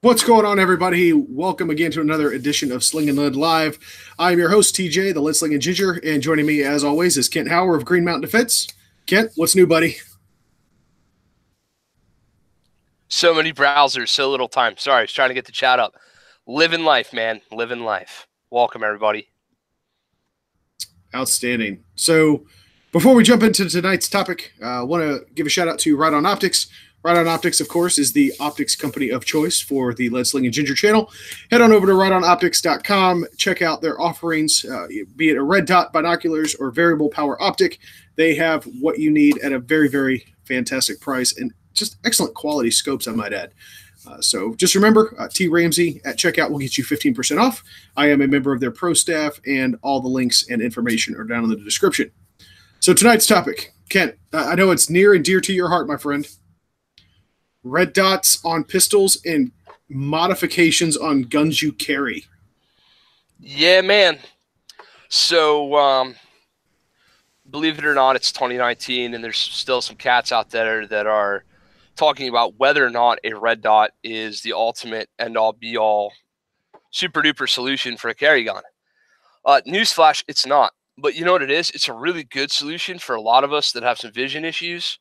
What's going on, everybody? Welcome again to another edition of Sling'n Live. I'm your host, TJ, the Lead Sling'n Ginger, and joining me, as always, is Kent Hauer of Green Mountain Defense. Kent, what's new, buddy? So many browsers, so little time. Sorry, I was trying to get the chat up. Living life, man. Living life. Welcome, everybody. Outstanding. So, before we jump into tonight's topic, I want to give a shout out to Right On Optics. Right On Optics, of course, is the optics company of choice for the Lead Sling'n Ginger channel. Head on over to rightonoptics.com. Check out their offerings, be it a red dot binoculars or variable power optic. They have what you need at a very, very fantastic price and just excellent quality scopes, I might add. So just remember, T. Ramsey at checkout will get you 15% off. I am a member of their pro staff, and all the links and information are down in the description. So tonight's topic, Kent, I know it's near and dear to your heart, my friend. Red dots on pistols and modifications on guns you carry. Yeah, man. So, believe it or not, it's 2019, and there's still some cats out there that are talking about whether or not a red dot is the ultimate end-all, be-all, super-duper solution for a carry gun. Newsflash, it's not. But you know what it is? It's a really good solution for a lot of us that have some vision issues,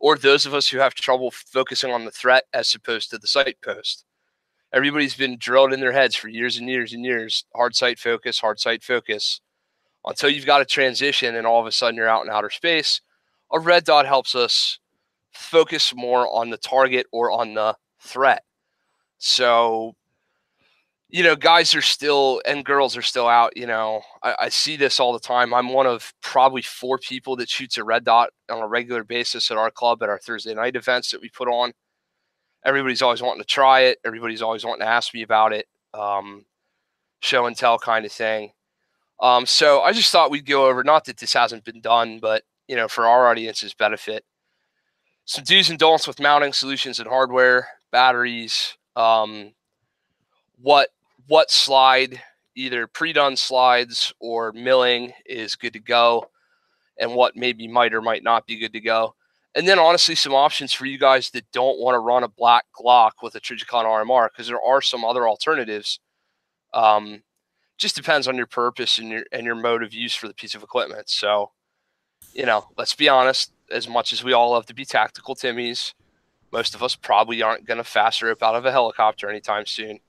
or those of us who have trouble focusing on the threat as opposed to the sight post. Everybody's been drilled in their heads for years and years and years, hard sight focus, until you've got a transition and all of a sudden you're out in outer space. A red dot helps us focus more on the target or on the threat. So, you know, guys are still, and girls are still out, you know, I see this all the time. I'm one of probably 4 people that shoots a red dot on a regular basis at our club, at our Thursday night events that we put on. Everybody's always wanting to try it. Everybody's always wanting to ask me about it. Show and tell kind of thing. So I just thought we'd go over, not that this hasn't been done, but, you know, for our audience's benefit, some do's and don'ts with mounting solutions and hardware, batteries, what slide, either pre-done slides or milling, is good to go, and what maybe might or might not be good to go. And then honestly, some options for you guys that don't want to run a black Glock with a Trijicon RMR, because there are some other alternatives. Just depends on your purpose and your mode of use for the piece of equipment. So, you know, let's be honest, as much as we all love to be tactical Timmies, most of us probably aren't going to fast rope out of a helicopter anytime soon.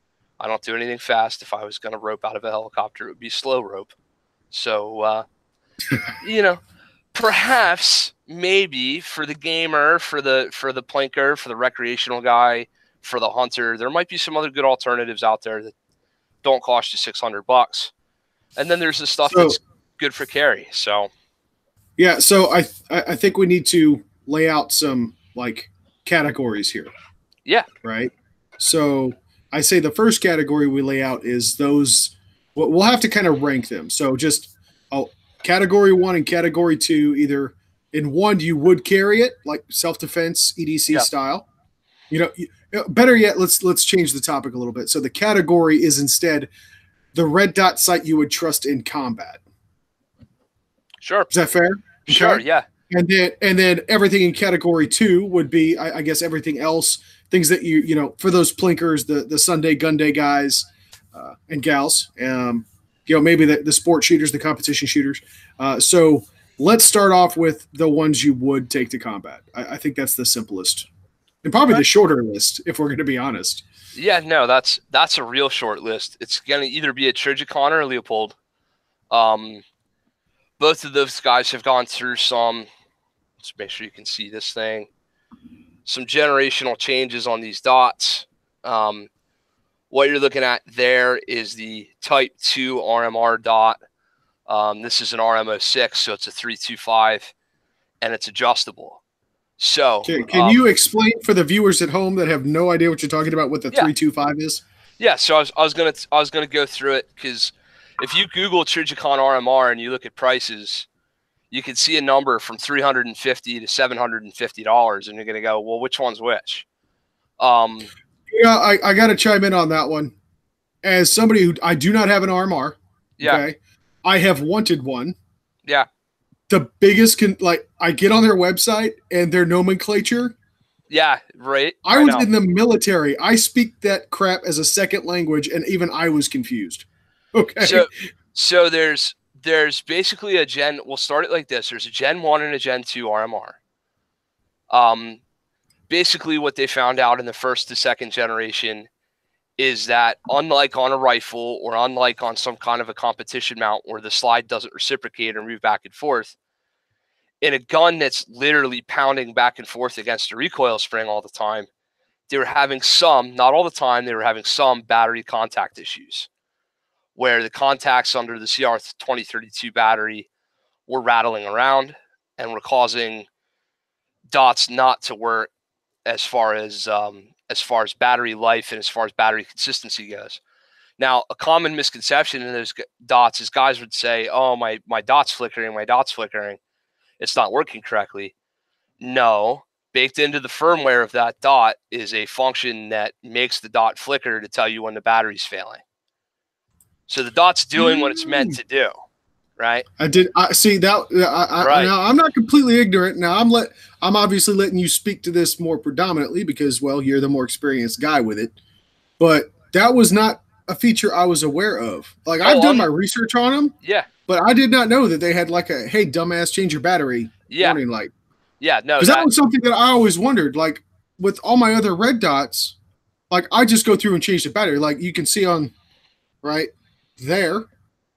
I don't do anything fast. If I was going to rope out of a helicopter, it would be slow rope. So, you know, perhaps, maybe for the gamer, for the plinker, for the recreational guy, for the hunter, there might be some other good alternatives out there that don't cost you $600. And then there's the stuff that's good for carry. So, yeah. So I think we need to lay out some like categories here. Yeah. Right. So I say the first category we lay out is those. We'll have to kind of rank them. So just category 1 and category 2. Either in 1 you would carry it like self-defense EDC style. You know, better yet, let's change the topic a little bit. So the category is instead the red dot sight you would trust in combat. Sure. Is that fair? Sure. Okay. Yeah. And then everything in category 2 would be, I guess, everything else, things that you know, for those plinkers, the Sunday gun day guys and gals, you know, maybe the sport shooters, the competition shooters. So let's start off with the ones you would take to combat. I think that's the simplest and probably the shorter list, if we're going to be honest. Yeah, no, that's a real short list. It's going to either be a Trijicon or a Leopold. Both of those guys have gone through some, let's make sure you can see this thing, some generational changes on these dots. What you're looking at there is the Type 2 RMR dot. This is an RMO6, so it's a 325, and it's adjustable. So, can you explain for the viewers at home that have no idea what you're talking about what the 325 is? Yeah, so I was gonna go through it, because if you Google Trijicon RMR and you look at prices, you can see a number from $350 to $750, and you're gonna go, well, which one's which? Yeah, I got to chime in on that one. As somebody who I do not have an RMR, okay, I have wanted one. Yeah. The biggest I get on their website and their nomenclature Yeah, right. I I was know. in the military. I speak that crap as a second language, and even I was confused. Okay. So so there's basically a Gen. We'll start it like this. There's a Gen 1 and a Gen 2 RMR. Basically, what they found out in the first to second generation is that unlike on a rifle or unlike on some kind of a competition mount where the slide doesn't reciprocate or move back and forth, in a gun that's literally pounding back and forth against a recoil spring all the time, they were having some, not all the time, they were having some battery contact issues where the contacts under the CR2032 battery were rattling around and were causing dots not to work as far as battery life and as far as battery consistency goes. Now, a common misconception in those dots is guys would say, "Oh, my dot's flickering, my dot's flickering. It's not working correctly." No, baked into the firmware of that dot is a function that makes the dot flicker to tell you when the battery's failing. So the dot's doing what it's meant to do, right? I did. I see that. Right. Now I'm not completely ignorant. Now I'm obviously letting you speak to this more predominantly because, well, you're the more experienced guy with it. But that was not a feature I was aware of. Like I've Oh, done my research on them, yeah, but I did not know that they had like a "Hey, dumbass, change your battery" yeah, warning light. yeah. No, Because that was something that I always wondered. Like with all my other red dots, like I just go through and change the battery. Like you can see on right there.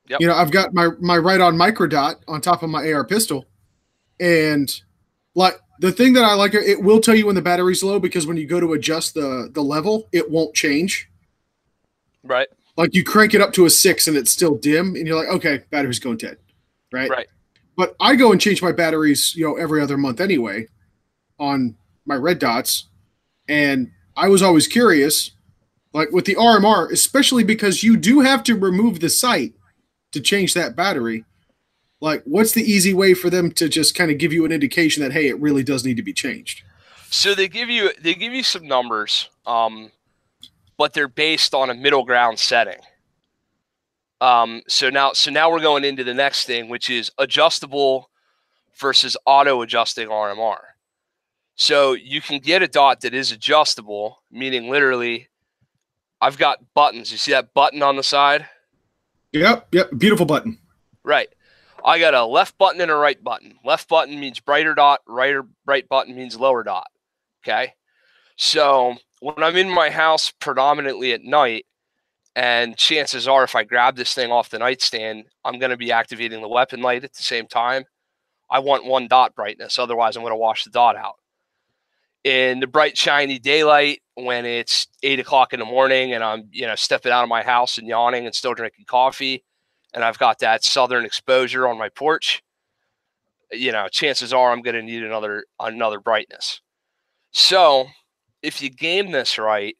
yep, You know, I've got my right on micro dot on top of my AR pistol, and like the thing that I like, it will tell you when the battery's low because when you go to adjust the level, it won't change. right, Like you crank it up to a 6 and it's still dim, and you're like, okay, battery's going dead, right? right. But I go and change my batteries, you know, every other month anyway on my red dots, and I was always curious, like with the RMR, especially because you do have to remove the sight to change that battery. Like, what's the easy way for them to just kind of give you an indication that hey, it really does need to be changed? So they give you some numbers, but they're based on a middle ground setting. So now we're going into the next thing, which is adjustable versus auto adjusting RMR. So you can get a dot that is adjustable, meaning literally, I've got buttons. You see that button on the side? Yep, beautiful button. Right. I got a left button and a right button. Left button means brighter dot, right button means lower dot. Okay. So when I'm in my house predominantly at night, and chances are if I grab this thing off the nightstand, I'm going to be activating the weapon light at the same time. I want one dot brightness. Otherwise, I'm going to wash the dot out. In the bright, shiny daylight, when it's 8 o'clock in the morning and I'm, stepping out of my house and yawning and still drinking coffee, and I've got that southern exposure on my porch, chances are I'm going to need another brightness. So if you game this right,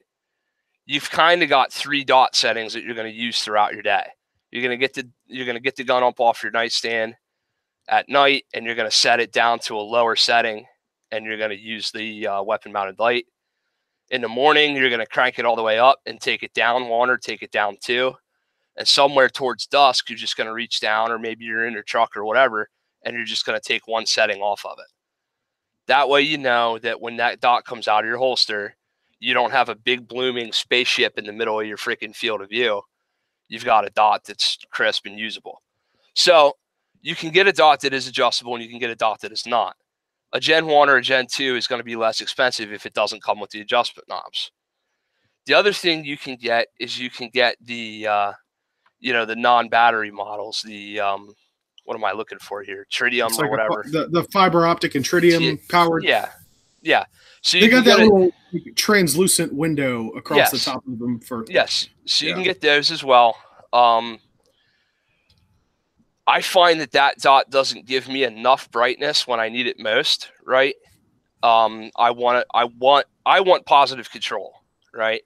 you've kind of got 3 dot settings that you're going to use throughout your day. You're going to get the gun up off your nightstand at night, and you're going to set it down to a lower setting, and you're going to use the weapon mounted light. In the morning, you're going to crank it all the way up and take it down 1 or take it down 2. And somewhere towards dusk, you're just going to reach down, or maybe you're in your truck or whatever, and you're just going to take 1 setting off of it. That way, you know that when that dot comes out of your holster, you don't have a big blooming spaceship in the middle of your freaking field of view. You've got a dot that's crisp and usable. So you can get a dot that is adjustable, and you can get a dot that is not. A Gen 1 or a Gen 2 is going to be less expensive if it doesn't come with the adjustment knobs. The other thing you can get is you can get the the non-battery models. The what am I looking for here? Tritium It's or like whatever. the fiber optic and tritium powered. Yeah. So they you got can that get little translucent window across the yes, top of them for yes. So you can get those as well. I find that dot doesn't give me enough brightness when I need it most. Right. I want positive control. Right.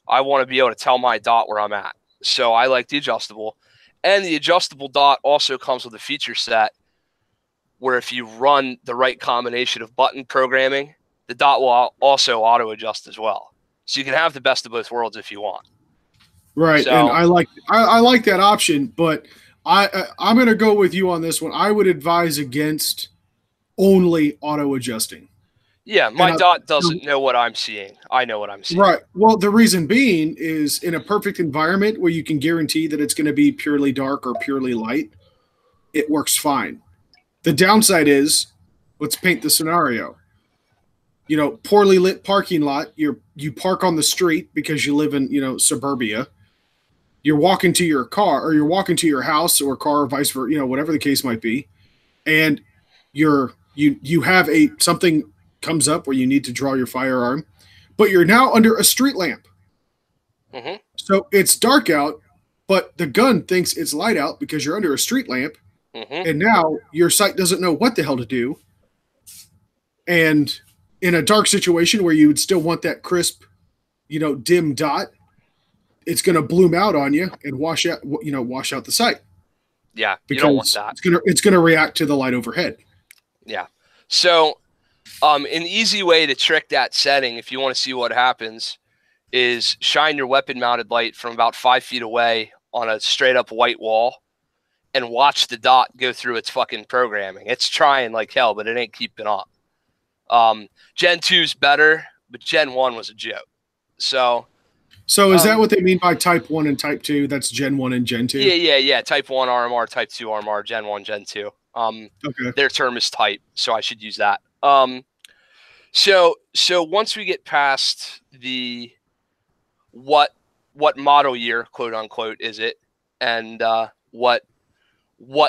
I want to be able to tell my dot where I'm at. So I like the adjustable. And the adjustable dot also comes with a feature set where if you run the right combination of button programming, the dot will also auto adjust as well. So you can have the best of both worlds if you want. Right, and So I like that option, but I'm going to go with you on this one. I would advise against only auto adjusting. Yeah, And my dot doesn't know what I'm seeing. I know what I'm seeing. right. Well, the reason being is in a perfect environment where you can guarantee that it's going to be purely dark or purely light, it works fine. The downside is, let's paint the scenario. You know, poorly lit parking lot. You park on the street because you live in, you know, suburbia. You're walking to your car or you're walking to your house or car or vice versa, you know, whatever the case might be. And you have a something comes up where you need to draw your firearm, but you're now under a street lamp. Mm-hmm. So it's dark out, but the gun thinks it's light out because you're under a street lamp. Mm-hmm. And now your sight doesn't know what the hell to do. And in a dark situation where you would still want that crisp, you know, dim dot, it's going to bloom out on you and wash out the sight. Yeah, you don't want Because that. it's gonna react to the light overhead. Yeah. So, an easy way to trick that setting, if you want to see what happens, is shine your weapon-mounted light from about 5 feet away on a straight-up white wall, and watch the dot go through its fucking programming. It's trying like hell, but it ain't keeping up. Gen 2's better, but Gen 1 was a joke. So is that what they mean by Type 1 and Type 2? That's Gen 1 and Gen 2? Yeah. Type 1 RMR, Type 2 RMR, Gen 1, Gen 2. Okay. Their term is type, so I should use that. So once we get past the what model year, quote unquote, is it, and what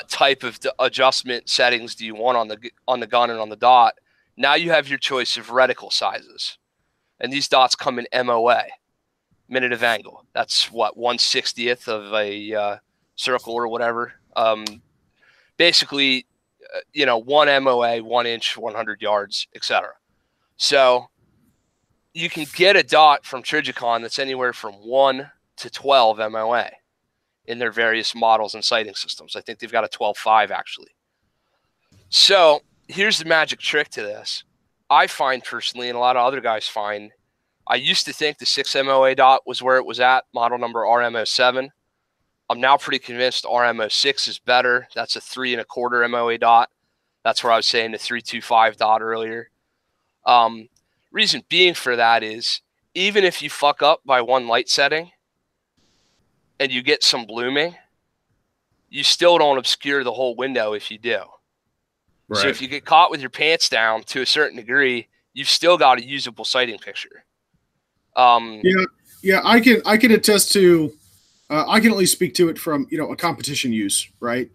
type of adjustment settings do you want on the gun and on the dot, now you have your choice of reticle sizes, and these dots come in MOA, minute of angle. That's what 1/60th of a circle or whatever. Basically, you know, 1 MOA, 1 inch, 100 yards, etc. So you can get a dot from Trigicon that's anywhere from 1 to 12 MOA in their various models and sighting systems. I think they've got a 12.5 actually. So here's the magic trick to this. I find personally, and a lot of other guys find, I used to think the 6 MOA dot was where it was at, model number RMO7. I'm now pretty convinced RMO6 is better. That's a 3 1/4 MOA dot. That's where I was saying the 325 dot earlier. Reason being for that is, even if you fuck up by one light setting and you get some blooming, you still don't obscure the whole window if you do. Right. So if you get caught with your pants down to a certain degree, you've still got a usable sighting picture. Yeah, I can attest to. I can at least speak to it from, you know, a competition use, right?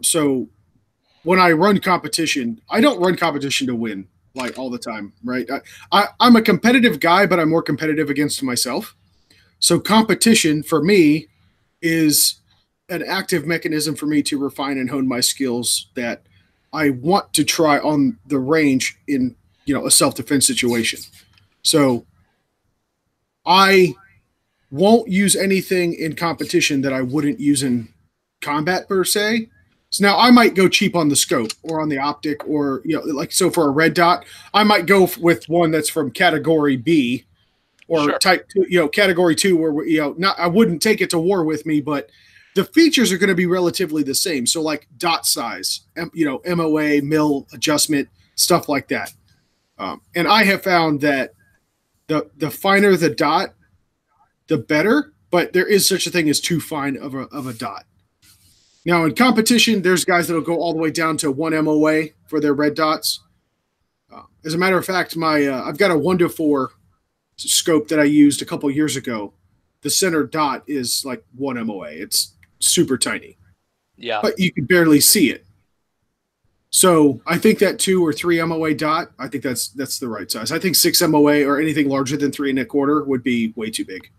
So when I run competition, I don't run competition to win like all the time, right? I'm a competitive guy, but I'm more competitive against myself. So competition for me is an active mechanism for me to refine and hone my skills that I want to try on the range in, you know, a self-defense situation. So I won't use anything in competition that I wouldn't use in combat per se. So now I might go cheap on the scope or on the optic, or, you know, like, so for a red dot, I might go with one that's from category B or Sure. type 2, you know, category 2, where, you know, not, I wouldn't take it to war with me, but the features are going to be relatively the same. So like dot size, you know, MOA, mil adjustment, stuff like that. And I have found that the finer the dot, the better, but there is such a thing as too fine of a dot. Now in competition, there's guys that'll go all the way down to 1 MOA for their red dots. As a matter of fact, I've got a 1:4 scope that I used a couple years ago. The center dot is like 1 MOA. It's super tiny. Yeah. But you can barely see it. So I think that 2 or 3 MOA dot, I think that's the right size. I think 6 MOA or anything larger than 3 1/4 would be way too big.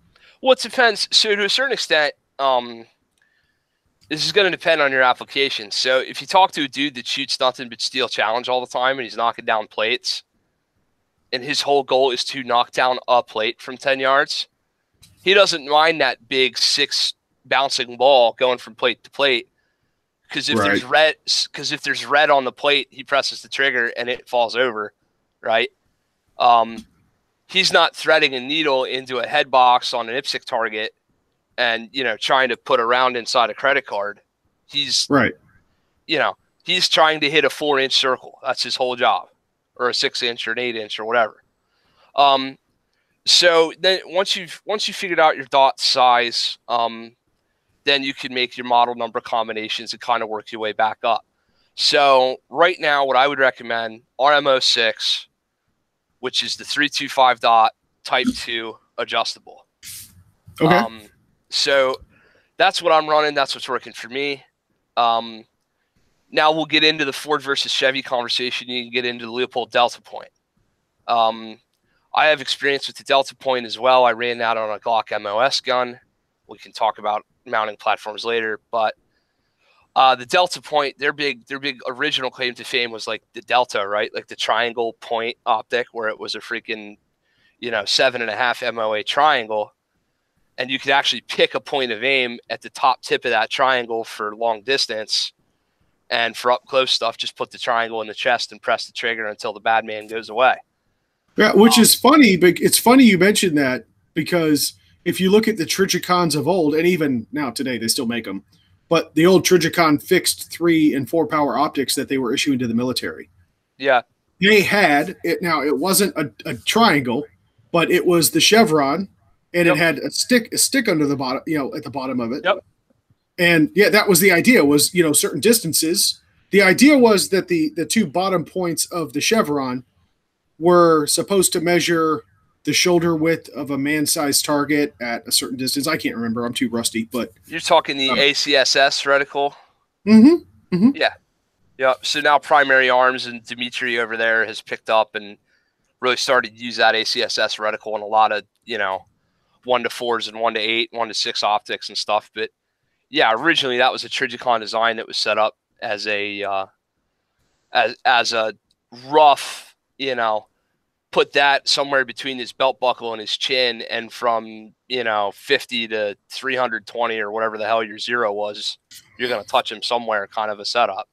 Well, it depends. So to a certain extent, this is going to depend on your application. So if you talk to a dude that shoots nothing but steel challenge all the time and he's knocking down plates, and his whole goal is to knock down a plate from 10 yards, he doesn't mind that big 6 bouncing ball going from plate to plate. Because if there's red on the plate, he presses the trigger and it falls over, right? He's not threading a needle into a head box on an IPSC target and, you know, trying to put a round inside a credit card. He's right. You know, he's trying to hit a 4-inch circle. That's his whole job, or a 6-inch or an 8-inch or whatever. So then once you figured out your dot size, then you can make your model number combinations and kind of work your way back up. So right now, what I would recommend, RMO6, which is the 325 dot Type 2 adjustable. Okay. So that's what I'm running. That's what's working for me. Now we'll get into the Ford versus Chevy conversation. You can get into the Leopold Delta Point. I have experience with the Delta Point as well. I ran that on a Glock MOS gun. We can talk about mounting platforms later, but the Delta Point, their big original claim to fame was like the Delta, right? Like the triangle point optic, where it was a freaking 7.5 MOA triangle, and you could actually pick a point of aim at the top tip of that triangle for long distance, and for up close stuff, just put the triangle in the chest and press the trigger until the bad man goes away. Yeah, which is funny, but it's funny you mentioned that, because if you look at the Trijicons of old, and even now today they still make them, but the old Trijicon fixed 3 and 4 power optics that they were issuing to the military. Yeah. They had it. Now it wasn't a triangle, but it was the chevron, and it had a stick under the bottom, at the bottom of it. Yep. And yeah, that was the idea, was, certain distances. The idea was that the 2 bottom points of the chevron were supposed to measure the shoulder width of a man-sized target at a certain distance. I can't remember. I'm too rusty. But you're talking the ACSS reticle? Mm-hmm. Mm-hmm. Yeah. Yeah. So now Primary Arms and Dimitri over there has picked up and really started to use that ACSS reticle in a lot of, 1-4s and 1-8, 1-6 optics and stuff. But yeah, originally that was a Trijicon design that was set up as a as a rough, put that somewhere between his belt buckle and his chin, and from 50 to 320 or whatever the hell your zero was, you're going to touch him somewhere, kind of a setup.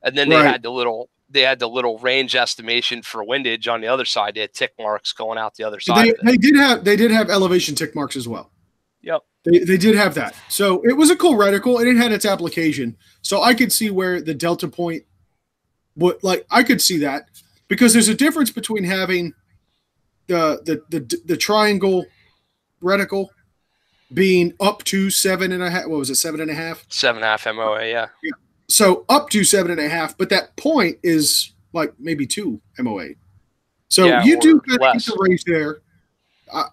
And then they had the little range estimation for windage on the other side. They had tick marks going out the other side. They did have elevation tick marks as well. Yep. They did have that. So it was a cool reticle, and it had its application. So I could see where the Delta Point I could see that, because there's a difference between having the triangle reticle being up to 7.5. What was it? 7.5? 7.5 MOA. Yeah. So up to 7.5, but that point is like maybe 2 MOA. So you do kind of get the range there.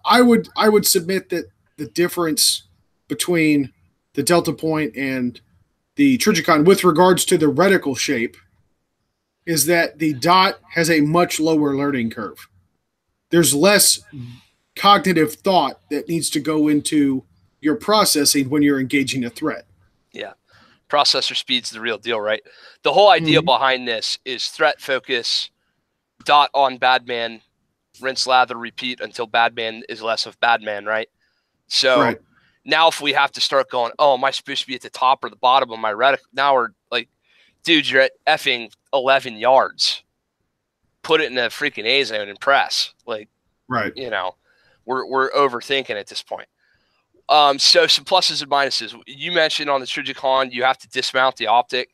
I would submit that the difference between the Delta Point and the Trijicon with regards to the reticle shape is that the dot has a much lower learning curve. There's less cognitive thought that needs to go into your processing when you're engaging a threat. Yeah. Processor speed's the real deal, right? The whole idea behind this is threat focus, dot on bad man, rinse, lather, repeat until bad man is less of bad man, right? So now if we have to start going, oh, am I supposed to be at the top or the bottom of my reticle? Now we're like, dude, you're at effing 11 yards. Put it in a freaking A zone and press. Like, right. We're overthinking at this point. So some pluses and minuses. You mentioned on the Trijicon, you have to dismount the optic,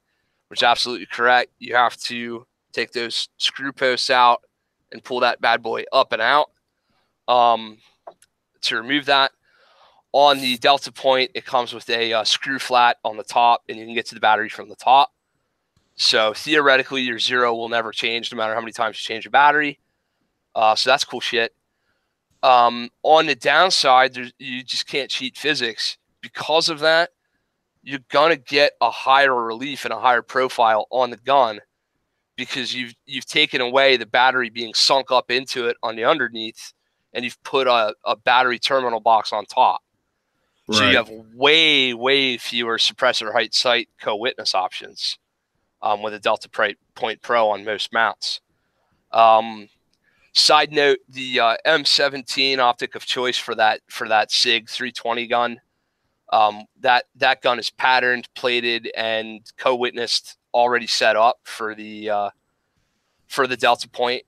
which is absolutely correct. You have to take those screw posts out and pull that bad boy up and out to remove that. On the Delta Point, it comes with a screw flat on the top, and you can get to the battery from the top. So theoretically, your zero will never change no matter how many times you change your battery. So that's cool shit. On the downside, you just can't cheat physics. Because of that, you're going to get a higher relief and a higher profile on the gun, because you've taken away the battery being sunk up into it on the underneath, and you've put a battery terminal box on top. Right. So you have way, way fewer suppressor height sight co-witness options with a Delta Point Pro on most mounts. Side note, the M17 optic of choice for that SIG 320 gun, that gun is patterned, plated, and co-witnessed, already set up for the Delta Point,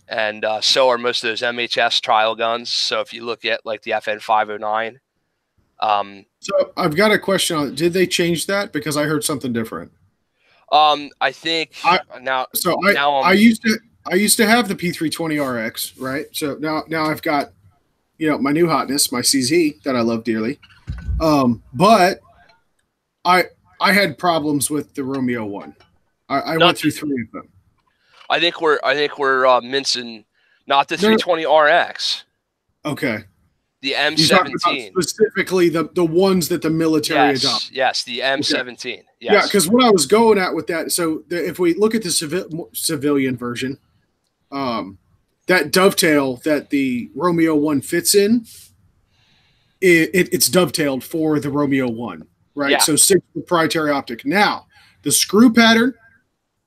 and so are most of those MHS trial guns. So if you look at like the FN 509. So I've got a question on it. Did they change that? Because I heard something different. I think I I used to have the P320RX, right? So now I've got, my new hotness, my CZ that I love dearly. But I I had problems with the Romeo one. I went through Nothing. three of them. I think we're mincing not the No, no, 320 RX, okay. the You're talking about M17. specifically the ones that the military Yes, adopted. yes, the Okay. M17. Yeah, Yes. because what I was going at with that, so if we look at the civilian version, um, that dovetail that the Romeo one fits in, it's dovetailed for the Romeo one, right? Yeah. So six proprietary optic. Now the screw pattern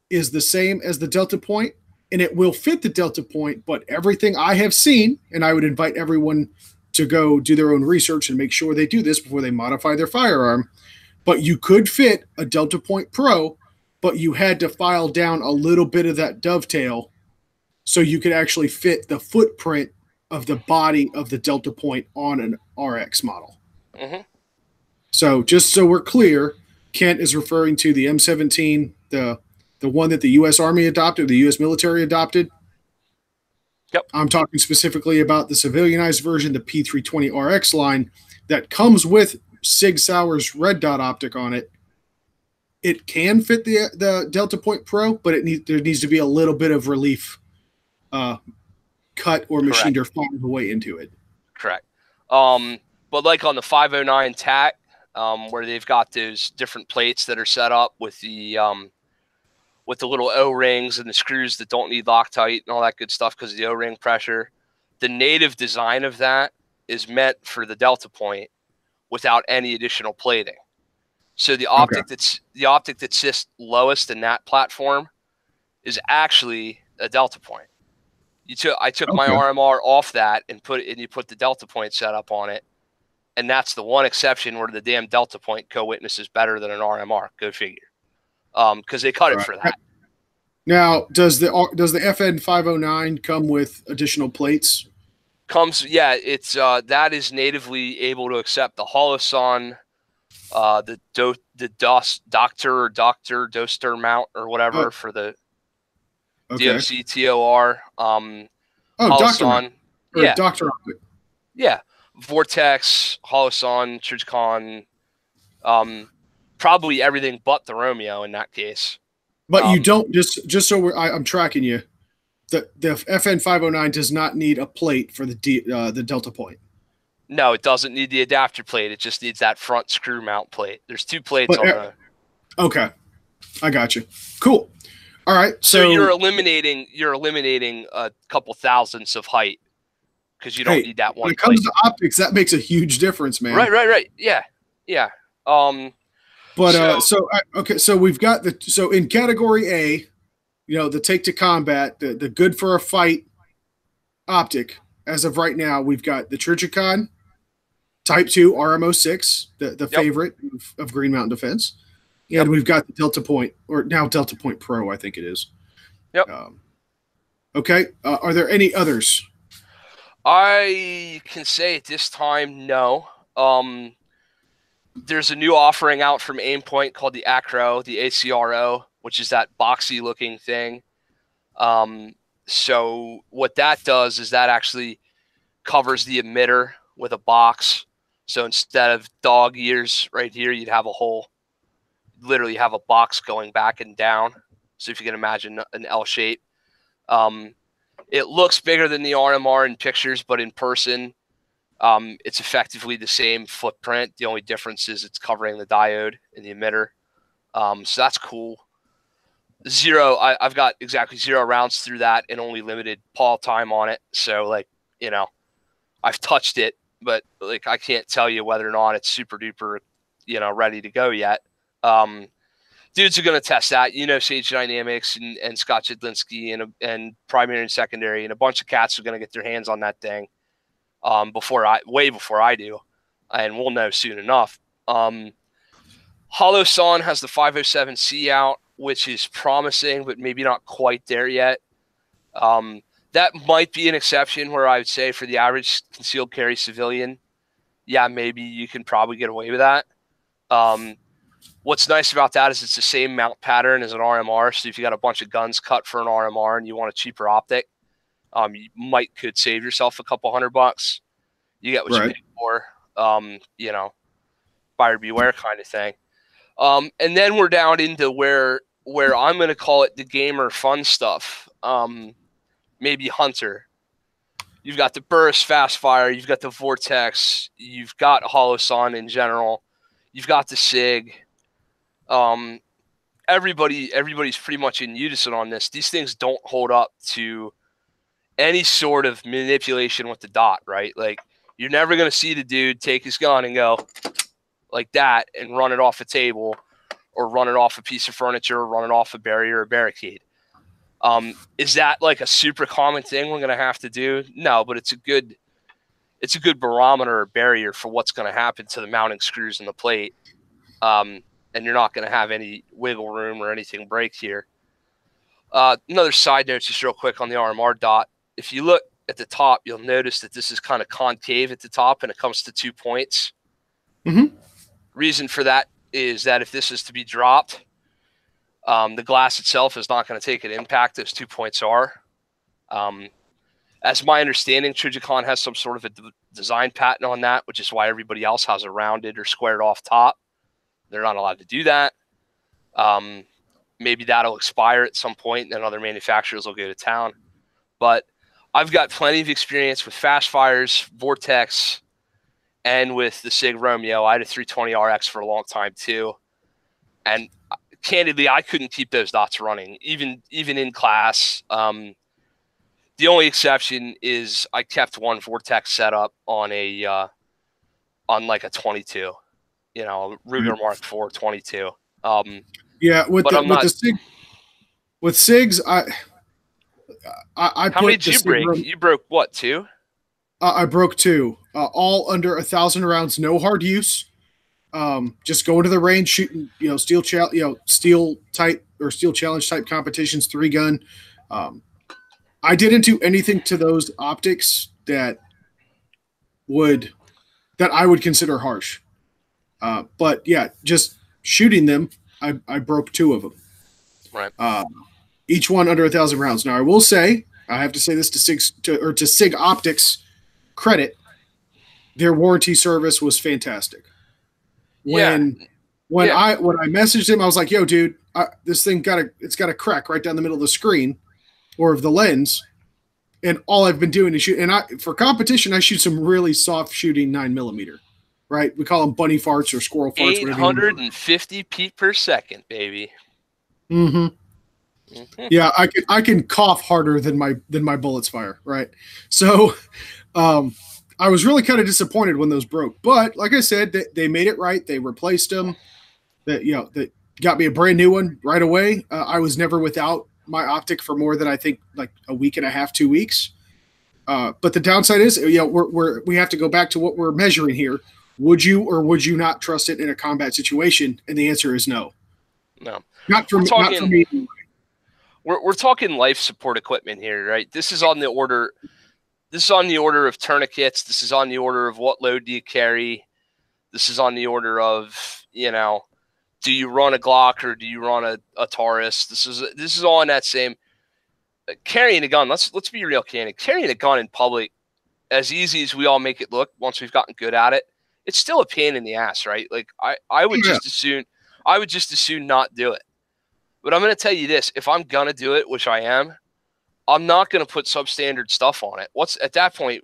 is the same as the delta point, and it will fit the delta point. But everything I have seen, and I would invite everyone to go do their own research and make sure they do this before they modify their firearm. But you could fit a Delta Point Pro, but you had to file down a little bit of that dovetail so you could actually fit the footprint of the body of the Delta Point on an RX model. Hmm. So just so we're clear, Kent is referring to the M17, the one that the U.S. Army adopted, the U.S. military adopted. Yep. I'm talking specifically about the civilianized version, the P320RX line that comes with Sig Sauer's red dot optic on it. It can fit the Delta Point Pro, but there needs to be a little bit of relief uh, cut or machined Correct. or fired away into it. Correct. But like on the 509 TAC, where they've got those different plates that are set up with the little O-rings and the screws that don't need Loctite and all that good stuff because of the O-ring pressure. The native design of that is meant for the Delta Point without any additional plating. So Okay. the optic that sits lowest in that platform is actually a Delta Point. I took my Okay. RMR off that and you put the Delta Point setup on it, and that's the one exception where the damn Delta Point co-witness is better than an RMR. Go figure. Because they cut All it for right. that. Now, does the FN 509 come with additional plates? It's that is natively able to accept the Holoson, the Doctor Doster mount or whatever Oh, for the okay. DOCTOR. Oh, Doctor Mount Holoson, or yeah, Doctor Optic. yeah, Vortex, Holoson, Churchcon, probably everything but the Romeo in that case. But you Um, don't just so I'm tracking you. The FN 509 does not need a plate for the Delta Point. no, it doesn't need the adapter plate. It just needs that front screw mount plate. There's two plates But on the. okay, I got you. Cool. All right. So So you're eliminating a couple thousandths of height because you don't hey, need that when one it comes plate. to optics, that makes a huge difference, man. Right. Yeah, yeah. Um, But so okay, so we've got so in category A, the take to combat, the good for a fight optic. As of right now, we've got the Trijicon Type 2 RMO6, the yep, favorite of Green Mountain Defense. yep, And we've got the Delta Point, or now Delta Point Pro, I think it is. yep. Um, okay. Are there any others? I can say at this time no. Um, there's a new offering out from Aimpoint called the Acro, the ACRO, which is that boxy looking thing. So what that does is that actually covers the emitter with a box. So instead of dog ears right here, you'd have literally have a box going back and down. So if you can imagine an L shape, um, it looks bigger than the RMR in pictures, but in person, it's effectively the same footprint. The only difference is it's covering the diode in the emitter. So that's cool. I've got exactly 0 rounds through that and only limited paw time on it. So I've touched it, but I can't tell you whether or not it's super duper, ready to go yet. Dudes are going to test that. Sage Dynamics and Scott Chidlinski and primary and secondary and a bunch of cats are going to get their hands on that thing way before I do, and we'll know soon enough. Holoson has the 507C out, which is promising, but maybe not quite there yet. That might be an exception where I would say for the average concealed carry civilian, yeah, maybe you can probably get away with that. What's nice about that is it's the same mount pattern as an RMR. So if you got a bunch of guns cut for an RMR and you want a cheaper optic, you could save yourself a couple $100. You get what you Right. pay for. You know, buyer beware kind of thing. And then we're down into where I'm going to call it the gamer fun stuff. Maybe Hunter. You've got the Burst Fast Fire. You've got the Vortex. You've got Holosun in general. You've got the SIG. Everybody's pretty much in unison on this. These things don't hold up to any sort of manipulation with the dot, right? Like, you're never going to see the dude take his gun and go like that and run it off a table or run it off a piece of furniture or run it off a barrier or barricade. Is that like a super common thing we're going to have to do? No, but it's a good barometer or barrier for what's going to happen to the mounting screws and the plate. And you're not going to have any wiggle room or anything break here. Another side note, just real quick on the RMR dot. If you look at the top, you'll notice that this is kind of concave at the top and it comes to 2 points. Mm-hmm. Reason for that is that if this is to be dropped, the glass itself is not going to take an impact. Those 2 points are. As my understanding, Trijicon has some sort of a design patent on that, which is why everybody else has a rounded or squared off top. They're not allowed to do that. Maybe that'll expire at some point, and then other manufacturers will go to town. But I've got plenty of experience with Fast Fires, Vortex, and with the SIG Romeo. I had a 320 RX for a long time too. And candidly, I couldn't keep those dots running, even in class. The only exception is I kept one Vortex setup on on like a 22, Ruger Mark IV 22. Yeah, with but the I'm not. the SIG, with SIGs, I How put many did the you SIG break? You broke what, 2? I broke 2, all under 1,000 rounds, no hard use. Just going to the range, shooting, steel type or steel challenge type competitions, 3-gun. I didn't do anything to those optics that I would consider harsh. But yeah, just shooting them, I broke 2 of them. Right. Each one under 1,000 rounds. Now I will say, I have to say this to SIG Optics credit, their warranty service was fantastic. When I messaged him, I was like, "Yo, dude, this thing got a crack right down the middle of the screen or of the lens, and all I've been doing is shoot. And for competition, I shoot some really soft shooting 9mm, right? We call them bunny farts or squirrel farts. 850 feet per second, baby. Mm-hmm. Yeah, I can cough harder than my bullets fire, right? So, I was really kind of disappointed when those broke, but like I said, they made it right. They replaced them. That got me a brand new one right away. I was never without my optic for more than I think like a week and a half, 2 weeks. But the downside is, we have to go back to what we're measuring here. Would you or would you not trust it in a combat situation? And the answer is no. No, not for me. We're talking life support equipment here, right? This is on the order. This is on the order of tourniquets. This is on the order of what load do you carry. This is on the order of, do you run a Glock or do you run a Taurus? This is all in that same carrying a gun. Let's be real, candid. Carrying a gun in public, as easy as we all make it look, once we've gotten good at it, it's still a pain in the ass, right? Like I would just assume not do it. But I'm going to tell you this: if I'm gonna do it, which I am, I'm not going to put substandard stuff on it. What's at that point,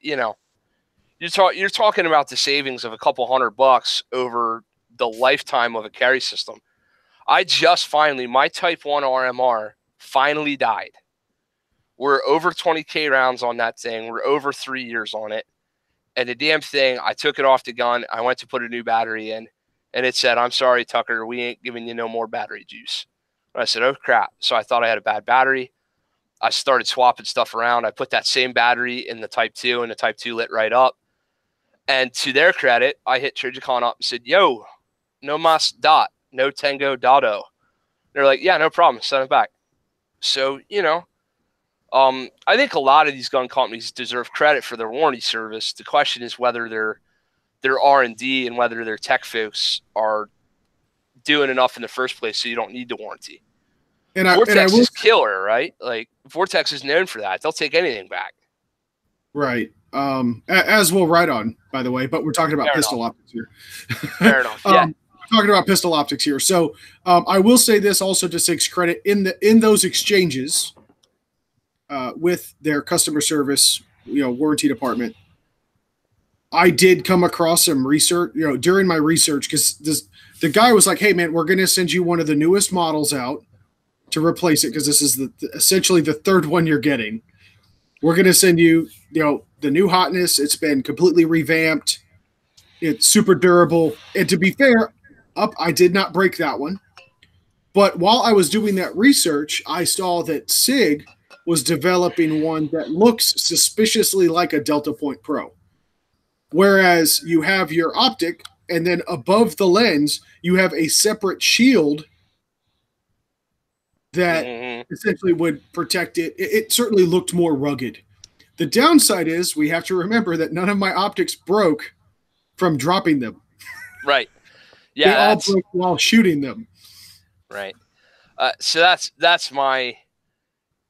you're talking about the savings of a couple $100 over the lifetime of a carry system. I just my Type 1 RMR finally died. We're over 20K rounds on that thing. We're over 3 years on it. And the damn thing, I took it off the gun. I went to put a new battery in, and it said, "I'm sorry, Tucker, we ain't giving you no more battery juice." And I said, "Oh, crap." So I thought I had a bad battery. I started swapping stuff around. I put that same battery in the Type 2, and the Type 2 lit right up. And to their credit, I hit Trijicon up and said, "Yo, no mas dot, no tango dotto." They're like, "Yeah, no problem. Send it back." So, I think a lot of these gun companies deserve credit for their warranty service. The question is whether their R&D and whether their tech folks are doing enough in the first place, so you don't need the warranty. And Vortex will is killer, right? Like Vortex is known for that. They'll take anything back. right. As will Ride-On, by the way, but we're talking about Fair pistol enough. optics here. Fair enough. Yeah. We're talking about pistol optics here. So I will say this also to SIG's credit in those exchanges with their customer service, warranty department. I did come across some research, during my research, because the guy was like, "Hey, man, we're going to send you one of the newest models out to replace it because this is essentially the third one you're getting. We're going to send you, the new hotness. It's been completely revamped. It's super durable. And to be fair, I did not break that one. But while I was doing that research, I saw that SIG was developing one that looks suspiciously like a Delta Point Pro. Whereas you have your optic, and then above the lens, you have a separate shield that essentially would protect it. It certainly looked more rugged. The downside is we have to remember that none of my optics broke from dropping them. Right. Yeah. They all broke while shooting them. Right. So that's my,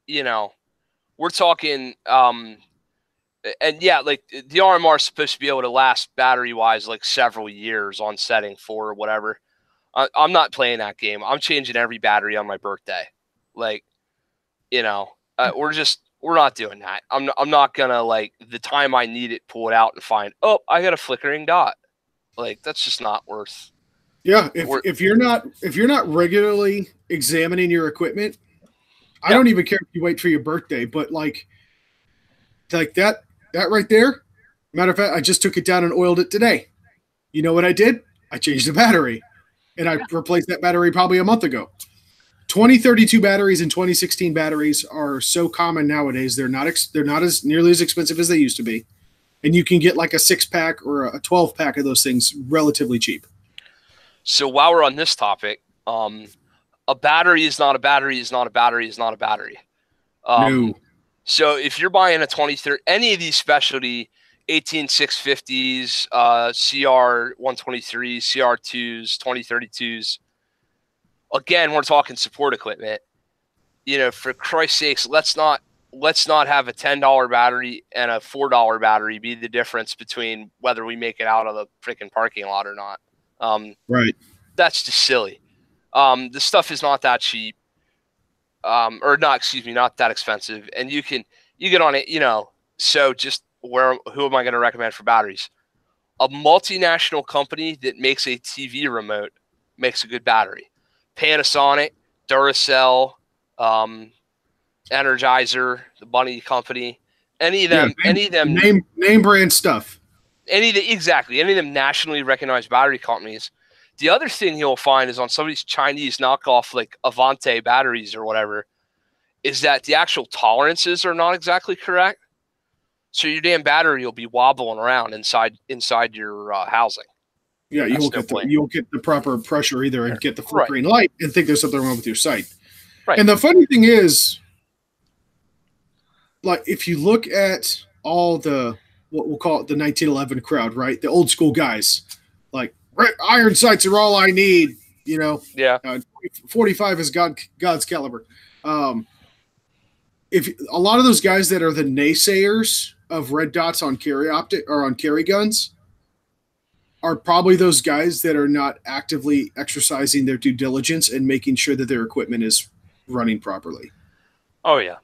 we're talking, and yeah, like the RMR is supposed to be able to last battery wise, like several years on setting 4 or whatever. I'm not playing that game. I'm changing every battery on my birthday. Like, we're not doing that. I'm not gonna, like, the time I need it, pull it out and find, oh, I got a flickering dot. Like, that's just not worth. Yeah, if you're not regularly examining your equipment, I don't even care if you wait for your birthday, but like that right there. Matter of fact, I just took it down and oiled it today. You know what I did? I changed the battery, and I replaced that battery probably a month ago. 2032 batteries and 2016 batteries are so common nowadays. They're not as nearly as expensive as they used to be, and you can get like a 6-pack or a 12-pack of those things relatively cheap. So while we're on this topic, a battery is not a battery is not a battery is not a battery. No. So if you're buying a 2030, any of these specialty 18650s, CR123s, CR2s, 2032s, again, we're talking support equipment. For Christ's sakes, let's not have a $10 battery and a $4 battery be the difference between whether we make it out of the freaking parking lot or not. Right. That's just silly. The stuff is not that cheap. Not that expensive. And you get on it, so just who am I going to recommend for batteries? A multinational company that makes a TV remote makes a good battery. Panasonic, Duracell, Energizer, the Bunny Company, any of them name brand stuff. Any of them nationally recognized battery companies. The other thing you'll find is on some of these Chinese knockoff, like Avante batteries or whatever, is that the actual tolerances are not exactly correct. So your damn battery will be wobbling around inside your housing. Yeah, you won't get the proper pressure either, and get the flickering light and think there's something wrong with your sight. Right. And the funny thing is, like, if you look at all the what we'll call it the 1911 crowd, right? The old school guys, like, iron sights are all I need, Yeah. 45 is God's caliber. If a lot of those guys that are the naysayers of red dots on carry optic or on carry guns are probably those guys that are not actively exercising their due diligence and making sure that their equipment is running properly. Oh yeah.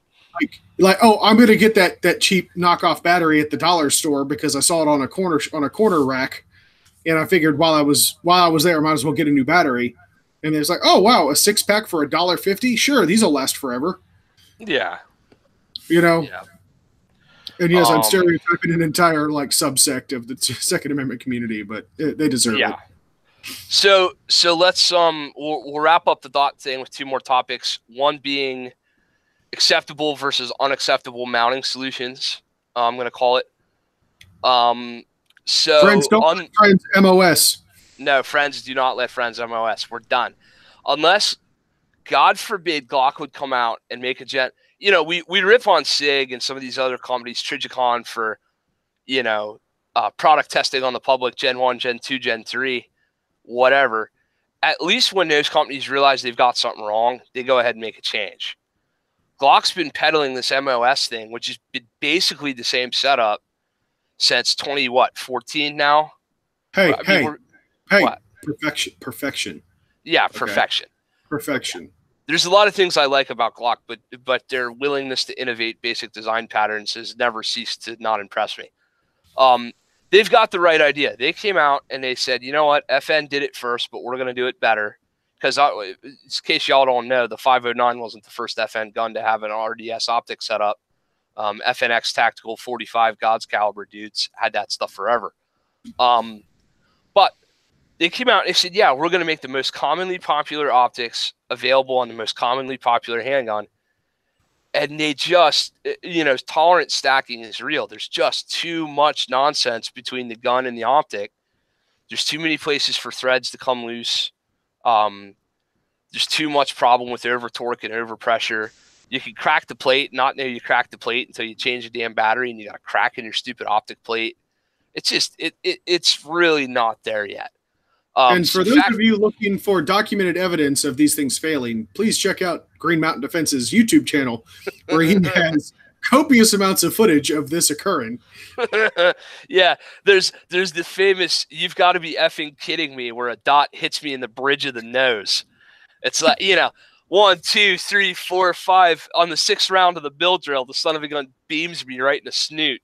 I'm going to get that cheap knockoff battery at the dollar store because I saw it on a corner rack, and I figured while I was there, I might as well get a new battery. And it's like, oh wow, a 6-pack for $1.50? Sure, these will last forever. Yeah. Yeah. And yes, I'm stereotyping an entire subsect of the Second Amendment community, but they deserve it. So let's we'll wrap up the dot thing with 2 more topics. One being acceptable versus unacceptable mounting solutions. I'm going to call it. So friends don't let friends MOS. No, friends do not let friends MOS. We're done. Unless, God forbid, Glock would come out and make a gen. We rip on SIG and some of these other companies, Trigicon, for, product testing on the public, Gen 1, Gen 2, Gen 3, whatever. at least when those companies realize they've got something wrong, they go ahead and make a change. Glock's been peddling this MOS thing, which has been basically the same setup since 14 now. Hey, I mean, what? Perfection. Yeah, Okay. perfection. Perfection. Yeah. There's a lot of things I like about Glock, but their willingness to innovate basic design patterns has never ceased to not impress me. They've got the right idea. They came out and they said, you know what, FN did it first, but we're going to do it better. Because in case y'all don't know, the 509 wasn't the first FN gun to have an RDS optic setup. FNX Tactical 45 God's Caliber dudes had that stuff forever. But they came out and they said, yeah, we're going to make the most commonly popular optics available on the most commonly popular handgun. And they just, tolerance stacking is real. There's just too much nonsense between the gun and the optic. There's too many places for threads to come loose. There's too much problem with over torque and over pressure. You can crack the plate, not know you cracked the plate until you change the damn battery and you got a crack in your stupid optic plate. It's just, it's really not there yet. And for those of you looking for documented evidence of these things failing, please check out Green Mountain Defense's YouTube channel, where he has copious amounts of footage of this occurring. Yeah, there's the famous "you've got to be effing kidding me" where a dot hits me in the bridge of the nose. It's like, 1, 2, 3, 4, 5 on the 6th round of the bill drill. The son of a gun beams me right in the snoot.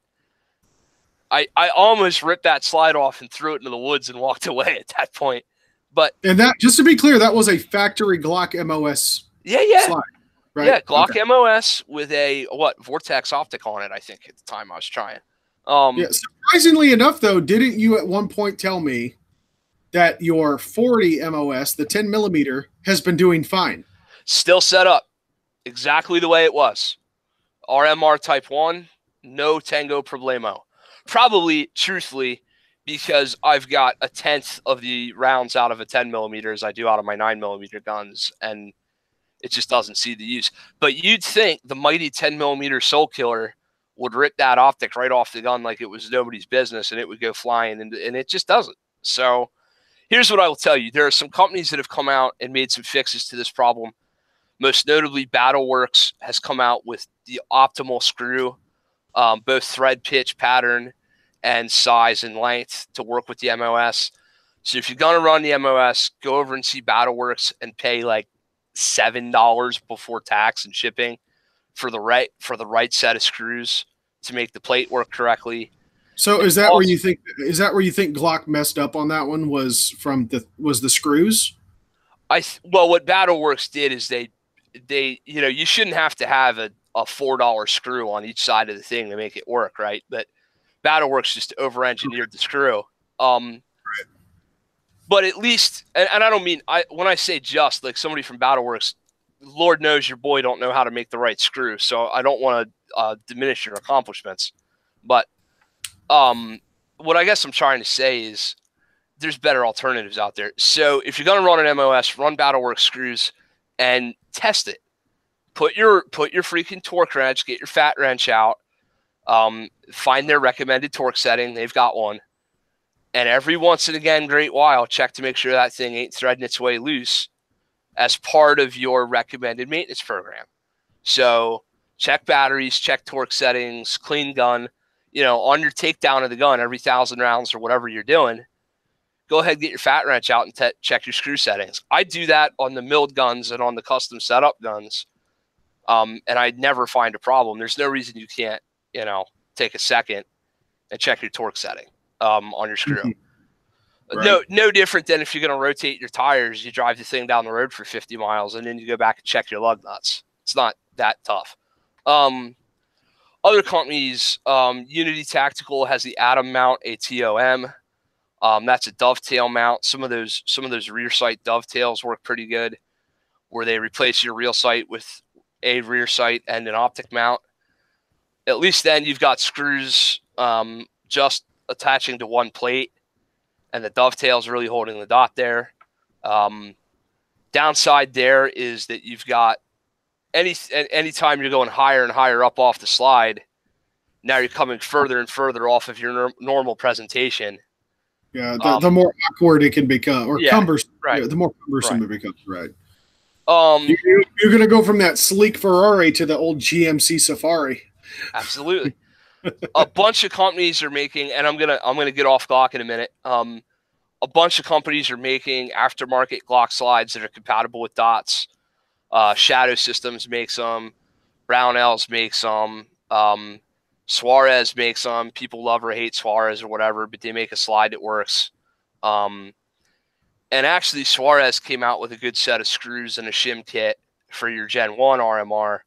I almost ripped that slide off and threw it into the woods and walked away at that point. And that, just to be clear, that was a factory Glock MOS slide, right? Yeah, Glock MOS with a Vortex optic on it, I think, at the time I was trying. Surprisingly enough, though, didn't you at one point tell me that your 40 MOS, the 10 millimeter, has been doing fine? Still set up exactly the way it was. RMR Type 1, no tango problemo. Probably, truthfully, because I've got a 1/10 of the rounds out of a 10 millimeter as I do out of my 9 millimeter guns, and it just doesn't see the use. But you'd think the mighty 10 millimeter Soul Killer would rip that optic right off the gun like it was nobody's business, and it would go flying, and it just doesn't. So here's what I will tell you. There are some companies that have come out and made some fixes to this problem. Most notably, Battleworks has come out with the optimal screw, both thread pitch, pattern, and size and length to work with the MOS. So if you're going to run the MOS, go over and see Battleworks and pay like $7 before tax and shipping for the right set of screws to make the plate work correctly. So is that where you think Glock messed up on that one? Was the screws? What Battleworks did is they you shouldn't have to have a $4 screw on each side of the thing to make it work, right? But Battleworks just over-engineered the screw. But at least, and I don't mean, when I say just, like somebody from Battleworks, Lord knows your boy don't know how to make the right screw, so I don't want to diminish your accomplishments. But what I guess I'm trying to say is there's better alternatives out there. So if you're going to run an MOS, run Battleworks screws and test it. Put your freaking torque wrench, get your fat wrench out, find their recommended torque setting. They've got one. And every once and again, great while, check to make sure that thing ain't threading its way loose as part of your recommended maintenance program. So check batteries, check torque settings, clean gun. On your takedown of the gun every 1,000 rounds or whatever you're doing, go ahead and get your fat wrench out and check your screw settings. I do that on the milled guns and on the custom setup guns, and I never find a problem. There's no reason you can't, take a second and check your torque setting on your screw. Right. No different than if you're going to rotate your tires, you drive the thing down the road for 50 miles, and then you go back and check your lug nuts. It's not that tough. Other companies, Unity Tactical has the Atom mount, ATOM. That's a dovetail mount. Some of those rear sight dovetails work pretty good, where they replace your rear sight with a rear sight and an optic mount. At least then you've got screws just attaching to one plate, and the dovetail's really holding the dot there. Downside there is that you've got anytime you're going higher and higher up off the slide, now you're coming further and further off of your normal presentation. Yeah, the more awkward it can become, or Yeah, cumbersome. right, Yeah, the more cumbersome right. it becomes. Right. Um, You're gonna go from that sleek Ferrari to the old GMC Safari. absolutely. A bunch of companies are making, and I'm gonna get off Glock in a minute. A bunch of companies are making aftermarket Glock slides that are compatible with dots. Shadow Systems makes them. Brownells makes them. Suarez makes them. People love or hate Suarez or whatever, but they make a slide that works. Um, and actually, Suarez came out with a good set of screws and a shim kit for your Gen 1 RMR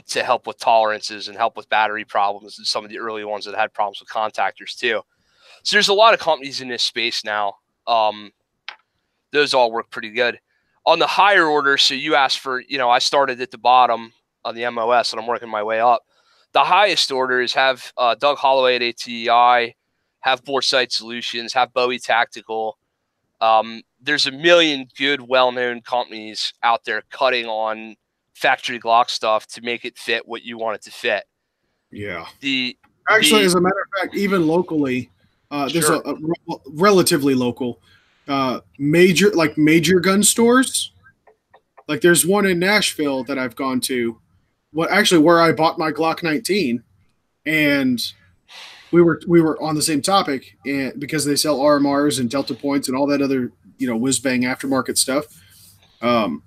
to help with tolerances and help with battery problems and some of the early ones that had problems with contactors too. So there's a lot of companies in this space now. Those all work pretty good. On the higher order, so you asked for, I started at the bottom on the MOS and I'm working my way up. The highest order is have Doug Holloway at ATEI, have Boresight Solutions, have Bowie Tactical. There's a million good, well-known companies out there cutting on factory Glock stuff to make it fit what you want it to fit. Yeah. The Actually, the as a matter of fact, even locally, there's Sure. a relatively local major gun stores. Like there's one in Nashville that I've gone to. What actually where I bought my Glock 19, and we were on the same topic, and because they sell RMRs and Delta points and all that other whiz bang aftermarket stuff. Um,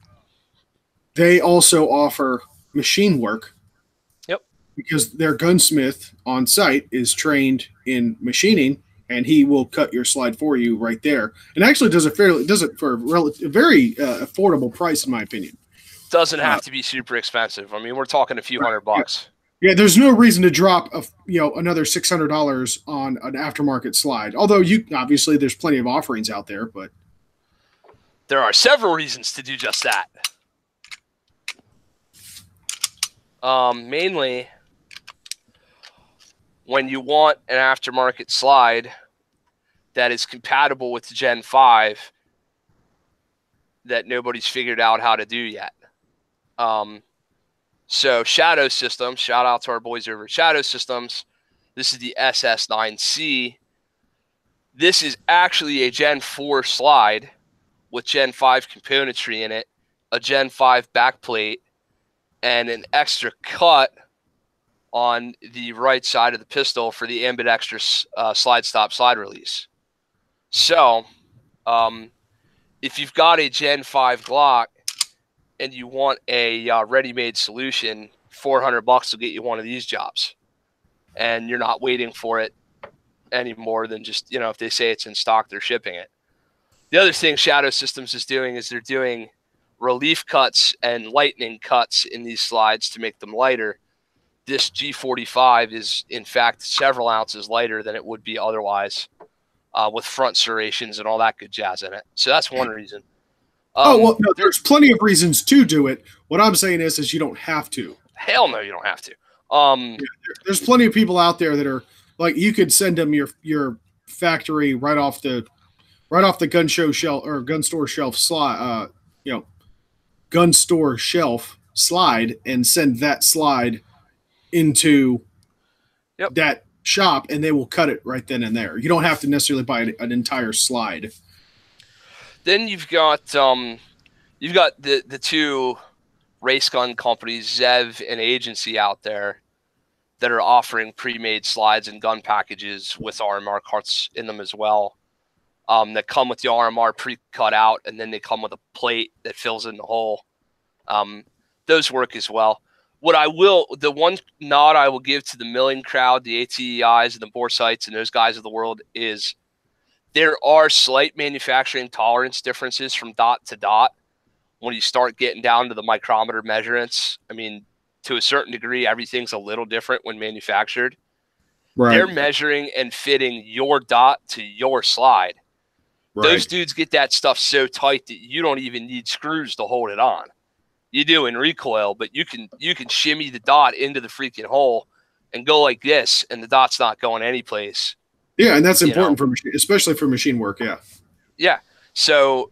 they also offer machine work Yep. because their gunsmith on site is trained in machining, and he will cut your slide for you right there, and actually does it for a very affordable price, in my opinion. Doesn't Uh, have to be super expensive. I mean, we're talking a few right, yeah. $100. Yeah, there's no reason to drop another $600 on an aftermarket slide. Although you obviously there's plenty of offerings out there, but There are several reasons to do just that. Mainly, when you want an aftermarket slide that is compatible with the Gen 5 that nobody's figured out how to do yet. So Shadow Systems, shout out to our boys over at Shadow Systems. This is the SS9C. This is actually a Gen 4 slide with Gen 5 componentry in it, a Gen 5 backplate, and an extra cut on the right side of the pistol for the ambidextrous slide stop slide release. So if you've got a Gen 5 Glock and you want a ready-made solution, $400 will get you one of these jobs. And you're not waiting for it any more than just, if they say it's in stock, they're shipping it. The other thing Shadow Systems is doing is they're doing relief cuts and lightning cuts in these slides to make them lighter. This G45 is, in fact, several ounces lighter than it would be otherwise, with front serrations and all that good jazz in it. So that's one reason. well, no, there's plenty of reasons to do it. What I'm saying is you don't have to. Hell no, you don't have to. There's plenty of people out there that are like, you could send them your factory right off the gun show shelf or gun store shelf slide, gun store shelf slide, and send that slide into that shop, and they will cut it right then and there. You don't have to necessarily buy an entire slide. Then you've got the two race gun companies, Zev and Agency, out there that are offering pre-made slides and gun packages with RMR carts in them as well, that come with the RMR pre-cut out, and then they come with a plate that fills in the hole. Those work as well. The one nod I will give to the milling crowd, the ATEIs and the Boresights and those guys of the world, is there are slight manufacturing tolerance differences from dot to dot when you start getting down to the micrometer measurements. I mean, to a certain degree, everything's a little different when manufactured. Right. They're measuring and fitting your dot to your slide. Right. Those dudes get that stuff so tight that you don't even need screws to hold it on. You do in recoil, but you can shimmy the dot into the freaking hole and go like this, and the dot's not going anyplace. Yeah, and that's important for especially for machine work. Yeah. Yeah. So,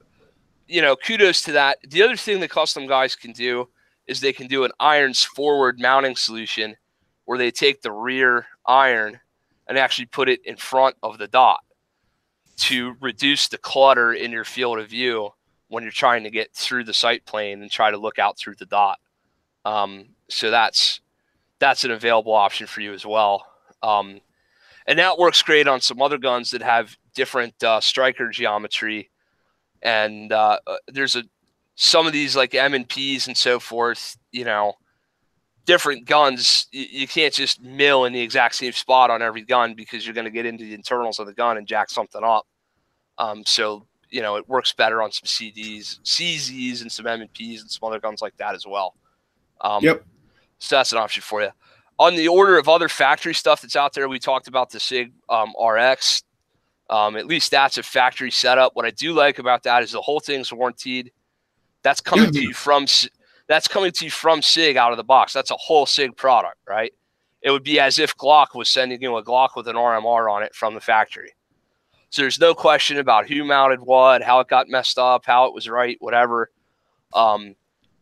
kudos to that. The other thing the custom guys can do is they can do an irons forward mounting solution where they take the rear iron and actually put it in front of the dot. to reduce the clutter in your field of view when you're trying to get through the sight plane and try to look out through the dot. So that's an available option for you as well. And that works great on some other guns that have different striker geometry. And there's some of these like M&Ps and so forth, you know, different guns, you can't just mill in the exact same spot on every gun because you're going to get into the internals of the gun and jack something up. So, you know, it works better on some CZs and some M&Ps and some other guns like that as well. Yep. So that's an option for you. On the order of other factory stuff that's out there, we talked about the SIG RX. At least that's a factory setup. What I do like about that is the whole thing's warranted. That's coming to you from SIG out of the box. That's a whole SIG product, right? It would be as if Glock was sending you a Glock with an RMR on it from the factory. So there's no question about who mounted what, how it got messed up, how it was right, whatever.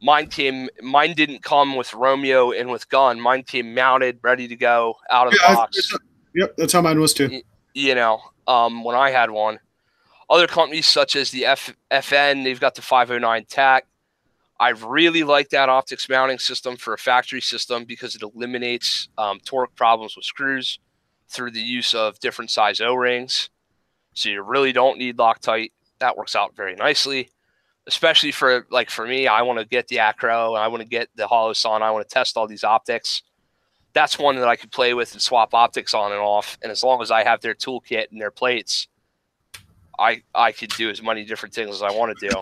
Mine didn't come with Romeo and with gun. Mine came mounted, ready to go out of the box. Yep, that's how mine was too. You know, when I had one. Other companies such as the FN, they've got the 509 TAC. I really like that optics mounting system for a factory system because it eliminates torque problems with screws through the use of different size O-rings. So you really don't need Loctite. That works out very nicely, especially for me. I want to get the Acro, I want to get the Holosun, I want to test all these optics. That's one that I could play with and swap optics on and off. And as long as I have their toolkit and their plates, I could do as many different things as I want to do.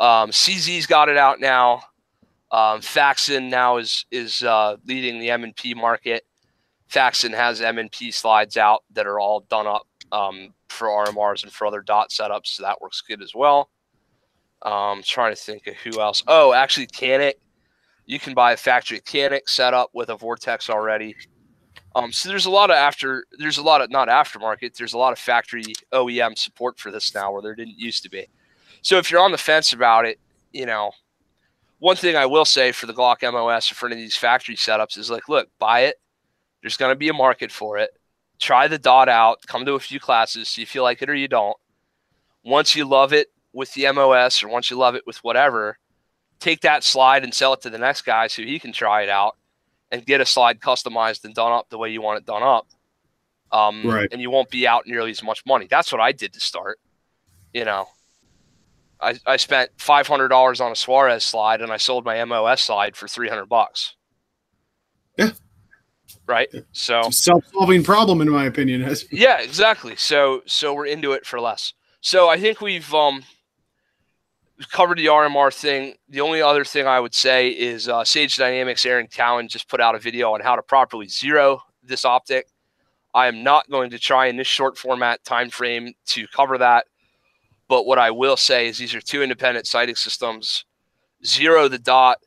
CZ's got it out now. Faxon now is leading the M&P market. Faxon has M&P slides out that are all done up for RMRs and for other dot setups, so that works good as well. Trying to think of who else. Oh, actually, Canic. You can buy a factory Canic setup with a Vortex already. So there's a lot of not aftermarket. There's a lot of factory OEM support for this now where there didn't used to be. So if you're on the fence about it, you know, one thing I will say for the Glock MOS or for any of these factory setups is like, look, buy it. There's going to be a market for it. Try the dot out. Come to a few classes. See if you like it or you don't. Once you love it with the MOS or once you love it with whatever, take that slide and sell it to the next guy so he can try it out and get a slide customized and done up the way you want it done up. Right. And you won't be out nearly as much money. That's what I did to start. You know, I spent $500 on a Suarez slide and I sold my MOS slide for $300. Yeah. Right. So it's a self-solving problem, in my opinion. Yeah, exactly. So we're into it for less. So I think we've covered the RMR thing. The only other thing I would say is Sage Dynamics Aaron Cowan just put out a video on how to properly zero this optic. I am not going to try in this short format time frame to cover that. But what I will say is these are two independent sighting systems. Zero the dot,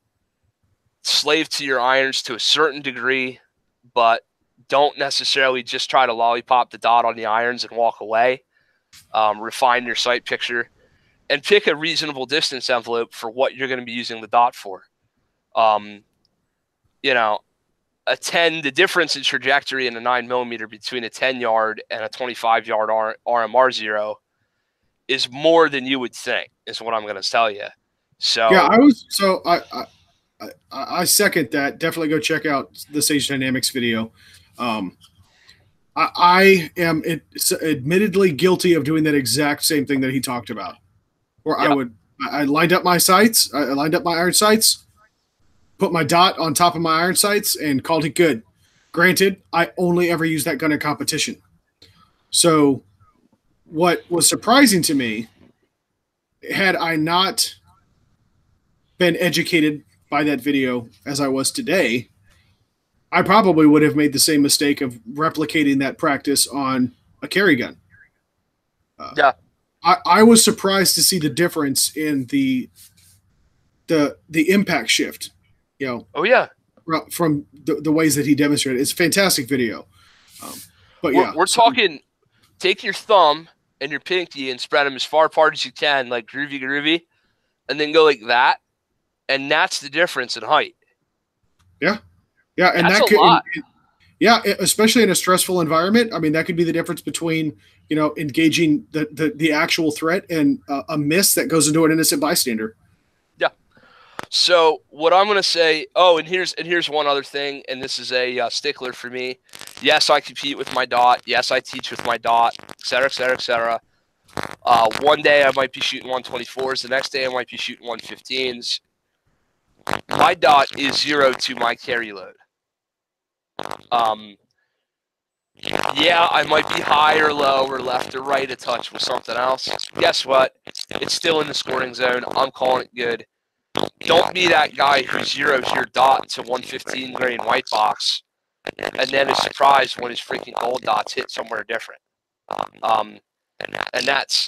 slave to your irons to a certain degree, but don't necessarily just try to lollipop the dot on the irons and walk away. Refine your sight picture and pick a reasonable distance envelope for what you're going to be using the dot for. You know, the difference in trajectory in a 9mm between a 10-yard and a 25-yard RMR zero is more than you would think, is what I'm going to tell you. So yeah, I second that. Definitely go check out the Sage Dynamics video. I am admittedly guilty of doing that exact same thing that he talked about. Where I lined up my sights, I lined up my iron sights, put my dot on top of my iron sights, and called it good. Granted, I only ever use that gun in competition. So what was surprising to me, had I not been educated by that video as I was today, I probably would have made the same mistake of replicating that practice on a carry gun. I was surprised to see the difference in the impact shift. You know. Oh yeah. From the ways that he demonstrated, it's a fantastic video. But we're talking. Take your thumb and your pinky and spread them as far apart as you can, like groovy, and then go like that, and that's the difference in height. Yeah, and that's a lot. Yeah, especially in a stressful environment. I mean, that could be the difference between, engaging the actual threat and a miss that goes into an innocent bystander. Yeah. So what I'm gonna say. Oh, and here's one other thing, and this is a stickler for me. Yes, I compete with my dot. Yes, I teach with my dot, et cetera, et cetera, et cetera. One day I might be shooting 124s. The next day I might be shooting 115s. My dot is 0 to my carry load. Yeah, I might be high or low or left or right a touch with something else. Guess what? It's still in the scoring zone. I'm calling it good. Don't be that guy who zeroes your dot to 115 grain white box and then is surprised when his freaking gold dots hit somewhere different. And that's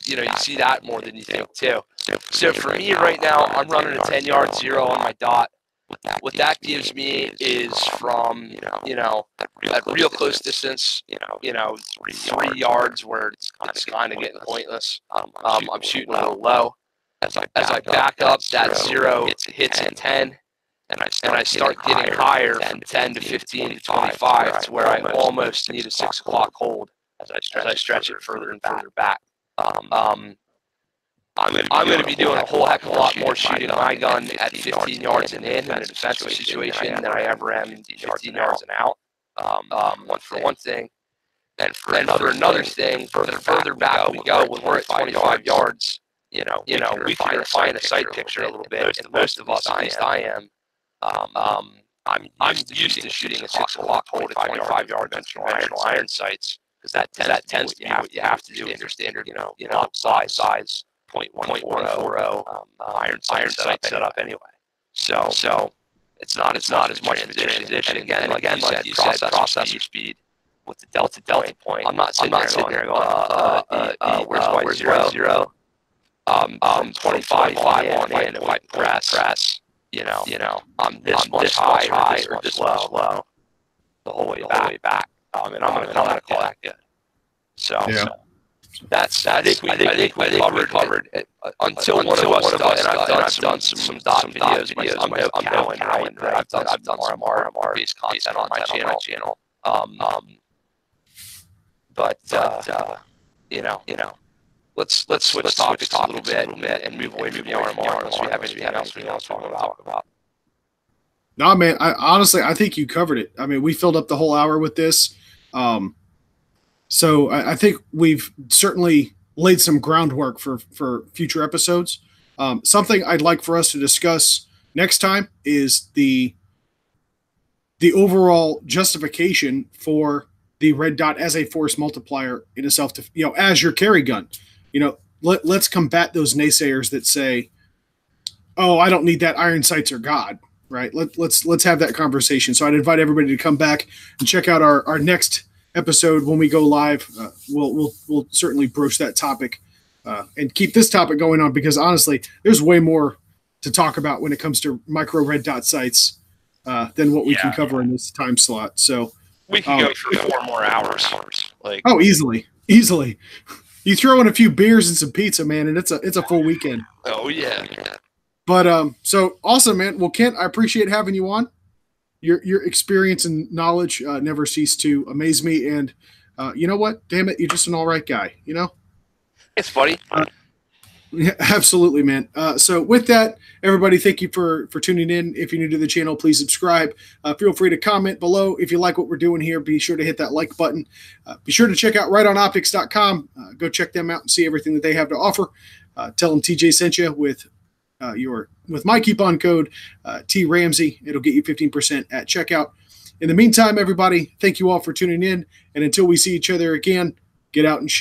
you see that more than you think too. So for me right now, I'm running a 10-yard zero on my dot. What that gives me is from at real close distance, 3 yards where it's kind of getting pointless. I'm shooting a little low. As I back up, that zero hits at 10, and I start getting higher from 10 to 15 to 25 to where I almost need a 6 o'clock hold as I stretch it further and further back. I'm going to be doing a whole heck of a lot more shooting my gun at 15 yards and in a defensive situation than I ever am 15 yards and out. For one thing. And for another thing, the further back we go, when we're at 25 yards, we can refine a sight picture a little bit. And most of us, at least I am, I'm used to shooting a 6 o'clock hold at 25 yards on conventional iron sights, because that tends to be what you have to do in your standard, size. 0.140 iron sight setup anyway. So it's not as much of a transition. And again, like you said, processor speed with the delta point. I'm not sitting there going, where's my zero? From 25 on in, if I press, I'm this much high or this much low the whole way back. And I'm going to call that good. So. That's I think we covered it, until one of us does, and I've done some dot videos. I'm no Cowan, right? I've done RMR based content on my channel. But let's switch topics a little bit and move away from the RMR unless we have anything else we want to talk about. No, man. Honestly, I think you covered it. I mean, we filled up the whole hour with this. So I think we've certainly laid some groundwork for future episodes. Something I'd like for us to discuss next time is the overall justification for the red dot as a force multiplier in a as your carry gun. Let's combat those naysayers that say, "Oh, I don't need that. Iron sights are God." Right? Let's have that conversation. So I'd invite everybody to come back and check out our next episode when we go live. We'll certainly broach that topic and keep this topic going on, because honestly, there's way more to talk about when it comes to micro red dot sights than what we can cover in this time slot. So we can go for 4 more hours. Easily. You throw in a few beers and some pizza, man, and it's a full weekend. Oh yeah. But so awesome, man. Well, Kent, I appreciate having you on. Your experience and knowledge never cease to amaze me. And you know what? Damn it, you're just an all right guy. It's funny. Yeah, absolutely, man. So with that, everybody, thank you for tuning in. If you're new to the channel, please subscribe. Feel free to comment below if you like what we're doing here. Be sure to hit that like button. Be sure to check out rightonoptics.com. Go check them out and see everything that they have to offer. Tell them TJ sent you with my coupon code T Ramsey. It'll get you 15% at checkout. In the meantime, everybody, thank you all for tuning in. And until we see each other again, get out and shoot.